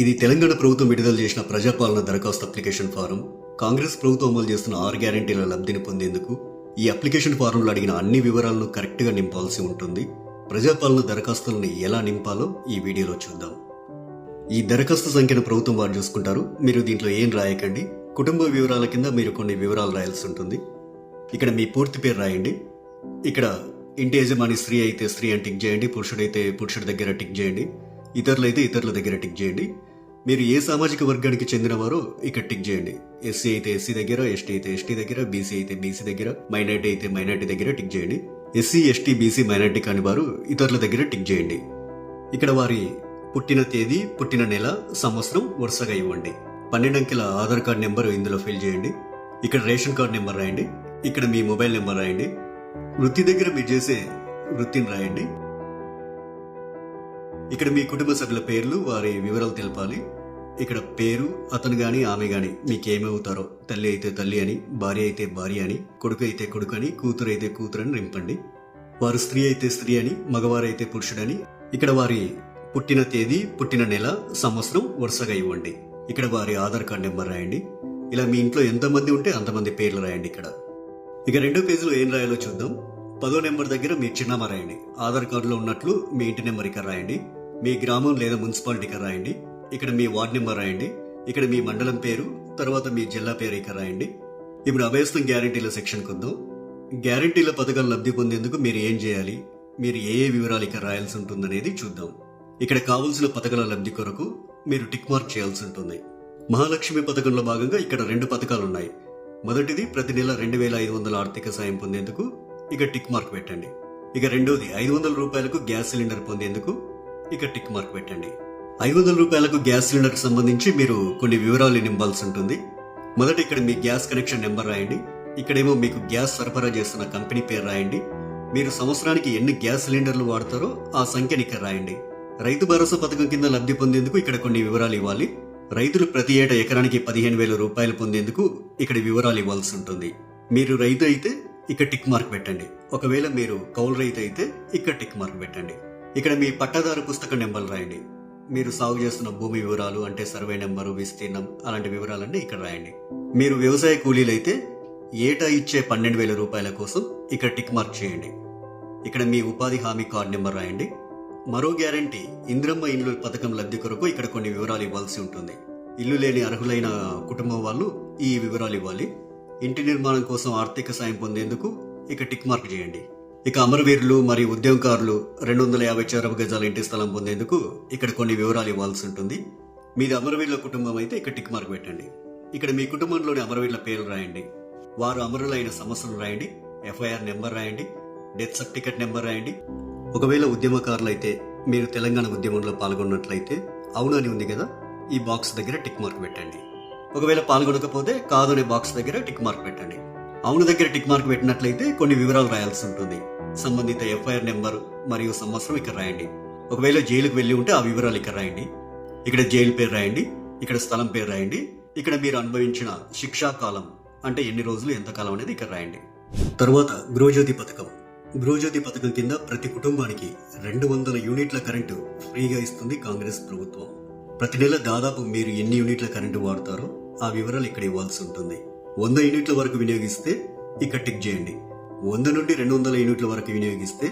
ఇది తెలంగాణ ప్రభుత్వం విడుదల చేసిన ప్రజాపాలన దరఖాస్తు అప్లికేషన్ ఫారం. కాంగ్రెస్ ప్రభుత్వం అమలు చేస్తున్న 6 గ్యారెంటీల లబ్ధిని పొందేందుకు ఈ అప్లికేషన్ ఫారంలో అడిగిన అన్ని వివరాలను కరెక్ట్గా నింపాల్సి ఉంటుంది. ప్రజాపాలన దరఖాస్తులను ఎలా నింపాలో ఈ వీడియోలో చూద్దాం. ఈ దరఖాస్తు సంఖ్యను ప్రభుత్వం వారు చూసుకుంటారు. మీరు దీంట్లో ఏం రాయకండి. కుటుంబ వివరాల కింద మీరు కొన్ని వివరాలు రాయాల్సి ఉంటుంది. ఇక్కడ మీ పూర్తి పేరు రాయండి. ఇక్కడ ఇంటి యజమాని స్త్రీ అయితే స్త్రీ అని టిక్ చేయండి, పురుషుడైతే పురుషుడి దగ్గర టిక్ చేయండి, ఇతరులైతే ఇతరుల దగ్గర టిక్ చేయండి. మీరు ఏ సామాజిక వర్గానికి చెందినవారో ఇక్కడ టిక్ చేయండి. ఎస్సీ అయితే ఎస్సీ దగ్గర, ఎస్టీ అయితే ఎస్టీ దగ్గర, బీసీ అయితే బీసీ దగ్గర, మైనార్టీ అయితే మైనార్టీ దగ్గర టిక్ చేయండి. ఎస్సీ ఎస్టీ బీసీ మైనార్టీ కాని వారు ఇతరుల దగ్గర టిక్ చేయండి. ఇక్కడ వారి పుట్టిన తేదీ, పుట్టిన నెల, సంవత్సరం వరుసగా ఇవ్వండి. 12 అంకెల ఆధార్ కార్డ్ నెంబర్ ఇందులో ఫిల్ చేయండి. ఇక్కడ రేషన్ కార్డ్ నెంబర్ రాయండి. ఇక్కడ మీ మొబైల్ నెంబర్ రాయండి. వృత్తి దగ్గర మీరు చేసే వృత్తిని రాయండి. ఇక్కడ మీ కుటుంబ సభ్యుల పేర్లు, వారి వివరాలు తెలపాలి. ఇక్కడ పేరు, అతను గాని ఆమె గాని మీకేమవుతారో, తల్లి అయితే తల్లి అని, భార్య అయితే భార్య అని, కొడుకు అయితే కొడుకు అని, కూతురు అయితే కూతురు అని నింపండి. వారు స్త్రీ అయితే స్త్రీ అని, మగవారైతే పురుషుడని. ఇక్కడ వారి పుట్టిన తేదీ, పుట్టిన నెల, సంవత్సరం వరుసగా ఇవ్వండి. ఇక్కడ వారి ఆధార్ కార్డ్ నెంబర్ రాయండి. ఇలా మీ ఇంట్లో ఎంతమంది ఉంటే అంతమంది పేర్లు రాయండి. ఇక్కడ ఇక 2వ పేజీలో ఏం రాయాలో చూద్దాం. 10వ నెంబర్ దగ్గర మీ చిరునామా రాయండి. ఆధార్ కార్డులో ఉన్నట్లు మీ ఇంటి నెంబర్ ఇక్కడ రాయండి. మీ గ్రామం లేదా మున్సిపాలిటీ ఇక్కడ రాయండి. ఇక్కడ మీ వార్డ్ నెంబర్ రాయండి. ఇక్కడ మీ మండలం పేరు, తర్వాత మీ జిల్లా పేరు ఇక్కడ రాయండి. ఇప్పుడు అభయస్థం గ్యారంటీల సెక్షన్కి వద్దాం. గ్యారంటీల పథకాలు లబ్ధి పొందేందుకు మీరు ఏం చేయాలి, మీరు ఏ వివరాలు ఇక్కడ రాయాల్సి ఉంటుందనేది చూద్దాం. ఇక్కడ కావలసిన పథకాల లబ్ధి కొరకు మీరు టిక్ మార్క్ చేయాల్సి ఉంటుంది. మహాలక్ష్మి పథకంలో భాగంగా ఇక్కడ 2 పథకాలు ఉన్నాయి. మొదటిది ప్రతి నెల 2500 ఆర్థిక సాయం పొందేందుకు ఇక టిక్ మార్క్ పెట్టండి. ఇక రెండోది 500 రూపాయలకు గ్యాస్ సిలిండర్ పొందేందుకు ఇక టిక్ మార్క్ పెట్టండి. 500 రూపాయలకు గ్యాస్ సిలిండర్ సంబంధించి మీరు కొన్ని వివరాలు నింపాల్సి ఉంటుంది. మొదట ఇక్కడ మీ గ్యాస్ కనెక్షన్ నెంబర్ రాయండి. ఇక్కడేమో మీకు గ్యాస్ సరఫరా చేస్తున్న కంపెనీ పేరు రాయండి. మీరు సంవత్సరానికి ఎన్ని గ్యాస్ సిలిండర్లు వాడతారో ఆ సంఖ్యని ఇక్కడ రాయండి. రైతు భరోసా పథకం కింద లబ్ధి పొందేందుకు ఇక్కడ కొన్ని వివరాలు ఇవ్వాలి. రైతులు ప్రతి ఏటా ఎకరానికి 15,000 రూపాయలు పొందేందుకు ఇక్కడ వివరాలు ఇవ్వాల్సి ఉంటుంది. మీరు రైతు అయితే ఇక్కడ టిక్ మార్క్ పెట్టండి. ఒకవేళ మీరు కౌలు రైతు అయితే ఇక్కడ టిక్ మార్క్ పెట్టండి. ఇక్కడ మీ పట్టాదారు పుస్తక నెంబర్లు రాయండి. మీరు సాగు చేస్తున్న భూమి వివరాలు అంటే సర్వే నెంబరు, విస్తీర్ణం అలాంటి వివరాలన్నీ ఇక్కడ రాయండి. మీరు వ్యవసాయ కూలీలైతే ఏటా ఇచ్చే 12,000 రూపాయల కోసం ఇక్కడ టిక్ మార్క్ చేయండి. ఇక్కడ మీ ఉపాధి హామీ కార్డు నెంబర్ రాయండి. మరో గ్యారంటీ ఇందిరమ్మ ఇల్లు పథకం లబ్ధి కొరకు ఇక్కడ కొన్ని వివరాలు ఇవ్వాల్సి ఉంటుంది. ఇల్లు లేని అర్హులైన కుటుంబం వాళ్ళు ఈ వివరాలు ఇవ్వాలి. ఇంటి నిర్మాణం కోసం ఆర్థిక సాయం పొందేందుకు ఇక టిక్ మార్క్ చేయండి. ఇక అమరవీరులు మరియు ఉద్యోగకారులు 250 చదరపు గజాల ఇంటి స్థలం పొందేందుకు ఇక్కడ కొన్ని వివరాలు ఇవ్వాల్సి ఉంటుంది. మీది అమరవీరుల కుటుంబం అయితే ఇక్కడ టిక్ మార్క్ పెట్టండి. ఇక్కడ మీ కుటుంబంలోని అమరవీరుల పేర్లు రాయండి. వారు అమరులైన సంవత్సరం రాయండి. ఎఫ్ఐఆర్ నెంబర్ రాయండి. డెత్ సర్టిఫికెట్ నెంబర్ రాయండి. ఒకవేళ ఉద్యమకారులైతే మీరు తెలంగాణ ఉద్యమంలో పాల్గొన్నట్లయితే అవును అని ఉంది కదా, ఈ బాక్స్ దగ్గర టిక్ మార్క్ పెట్టండి. ఒకవేళ పాల్గొనకపోతే కాదు అనే బాక్స్ దగ్గర టిక్ మార్క్ పెట్టండి. అవును దగ్గర టిక్ మార్క్ పెట్టినట్లయితే కొన్ని వివరాలు రాయాల్సి ఉంటుంది. సంబంధిత ఎఫ్ఐఆర్ నెంబర్ మరియు సంవత్సరం ఇక్కడ రాయండి. ఒకవేళ జైలుకు వెళ్ళి ఉంటే ఆ వివరాలు ఇక్కడ రాయండి. ఇక్కడ జైలు పేరు రాయండి. ఇక్కడ స్థలం పేరు రాయండి. ఇక్కడ మీరు అనుభవించిన శిక్షా కాలం అంటే ఎన్ని రోజులు, ఎంత కాలం అనేది ఇక్కడ రాయండి. తరువాత గృహజ్యోతి పథకం. గృహజ్యోతి పథకం కింద ప్రతి కుటుంబానికి 200 యూనిట్ల కరెంటు ఫ్రీగా ఇస్తుంది కాంగ్రెస్ ప్రభుత్వం. ప్రతి నెల దాదాపు మీరు ఎన్ని యూనిట్ల కరెంటు వాడతారో ఆ వివరాలు ఇక్కడ ఇవ్వాల్సి ఉంటుంది. 100 యూనిట్ల వరకు వినియోగిస్తే ఇక్కడ టిక్ చేయండి. 100 నుండి 200 యూనిట్ల వరకు వినియోగిస్తే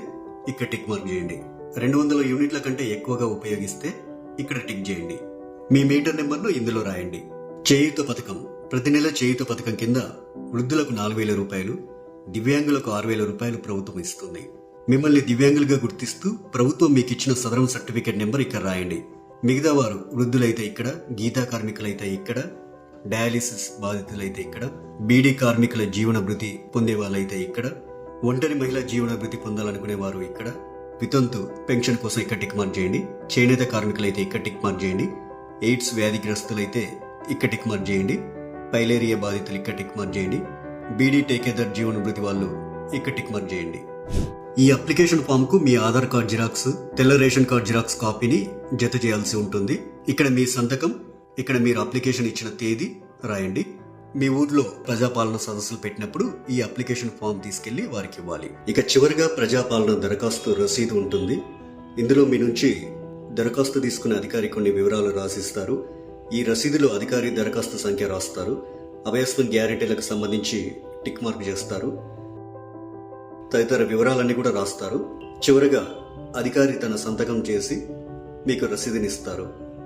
ఇక్కడ టిక్ మార్క్ చేయండి. 200 యూనిట్ల కంటే ఎక్కువగా ఉపయోగిస్తే ఇక్కడ టిక్ చేయండి. మీ మీటర్ నెంబర్ను ఇందులో రాయండి. చేయూత పథకం. ప్రతి నెల చేయూత పథకం కింద వృద్ధులకు 4,000 రూపాయలు, దివ్యాంగులకు 6,000 రూపాయలు ప్రభుత్వం ఇస్తుంది. మిమ్మల్ని దివ్యాంగులుగా గుర్తిస్తూ ప్రభుత్వం మీకు ఇచ్చిన సదరం సర్టిఫికేట్ నెంబర్ ఇక్కడ రాయండి. మిగతా వారు వృద్ధులైతే ఇక్కడ, గీతా కార్మికులైతే ఇక్కడ, డయాలిసిస్ బాధితులైతే ఇక్కడ, బీడీ కార్మికుల జీవన భృతి పొందే వాళ్ళైతే ఇక్కడ, ఒంటరి మహిళ జీవన భృతి పొందాలనుకునే వారు ఇక్కడ, వితంతు పెన్షన్ కోసం ఇక్కడ టిక్ మార్క్ చేయండి. చేనేత కార్మికులైతే ఇక్కడ టిక్ మార్క్ చేయండి. ఎయిడ్స్ వ్యాధిగ్రస్తులైతే ఇక్కడ టిక్ మార్క్ చేయండి. పైలేరియా బాధితులు ఇక్కడ టిక్ మార్క్ చేయండి. బీడీ టేకేదర్ జీవన భృతి వాళ్ళు ఇక్కడ టిక్ మార్క్ చేయండి. ఈ అప్లికేషన్ ఫామ్ కు మీ ఆధార్ కార్డ్ జిరాక్స్, తెల్ల రేషన్ కార్డ్ జిరాక్స్ కాపీని జత చేయాల్సి ఉంటుంది. ఇక్కడ మీ సంతకం, ఇక్కడ మీరు అప్లికేషన్ ఇచ్చిన తేదీ రాయండి. మీ ఊర్లో ప్రజాపాలన సదస్సులు పెట్టినప్పుడు ఈ అప్లికేషన్ ఫామ్ తీసుకెళ్లి వారికి ఇవ్వాలి. ఇక చివరిగా ప్రజాపాలన దరఖాస్తు రసీదు ఉంటుంది. ఇందులో మీ నుంచి దరఖాస్తు తీసుకునే అధికారి కొన్ని వివరాలు రాసిస్తారు. ఈ రసీదులో అధికారి దరఖాస్తు సంఖ్య రాస్తారు. అభయస్వం గ్యారెంటీలకు సంబంధించి టిక్ మార్క్ చేస్తారు. తదితర వివరాలన్నీ కూడా రాస్తారు. చివరగా అధికారి తన సంతకం చేసి మీకు రసీదునిస్తారు.